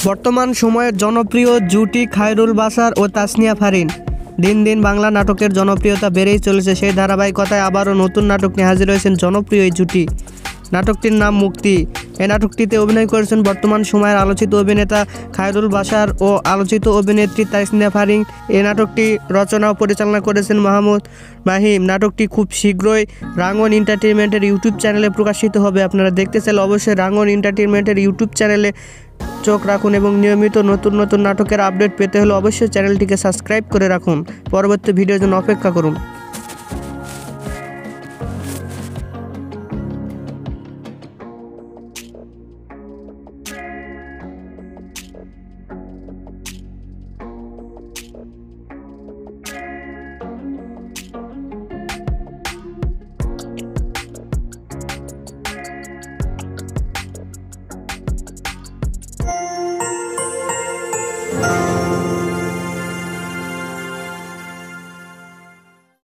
বর্তমান সময়ের জনপ্রিয় জুটি খায়রুল বাশার ও তাসনিয়া ফারিন। দিন দিন বাংলা নাটকের জনপ্রিয়তা বেড়েই চলেছে। সেই ধারাবাহিকতায় আবারও নতুন নাটক নিয়ে হাজির হয়েছেন জনপ্রিয় এই জুটি। নাটকটির নাম মুক্তি। এই নাটকটিতে অভিনয় করেছেন বর্তমান সময়ের আলোচিত অভিনেতা খায়রুল বাশার ও আলোচিত অভিনেত্রী তাসনিয়া ফারিন। এই নাটকটি রচনা ও পরিচালনা করেছেন মাহমুদ মাহিম। নাটকটি খুব শীঘ্রই রাঙ্গন এন্টারটেইনমেন্টের ইউটিউব চ্যানেলে প্রকাশিত হবে। আপনারা দেখতে চাইলে অবশ্যই রাঙ্গন এন্টারটেইনমেন্টের ইউটিউব চ্যানেলে চোখ রাখুন এবং নিয়মিত নতুন নতুন নাটকের আপডেট পেতে হলে অবশ্যই চ্যানেলটিকে সাবস্ক্রাইব করে রাখুন। পরবর্তী ভিডিওর জন্য অপেক্ষা করুন।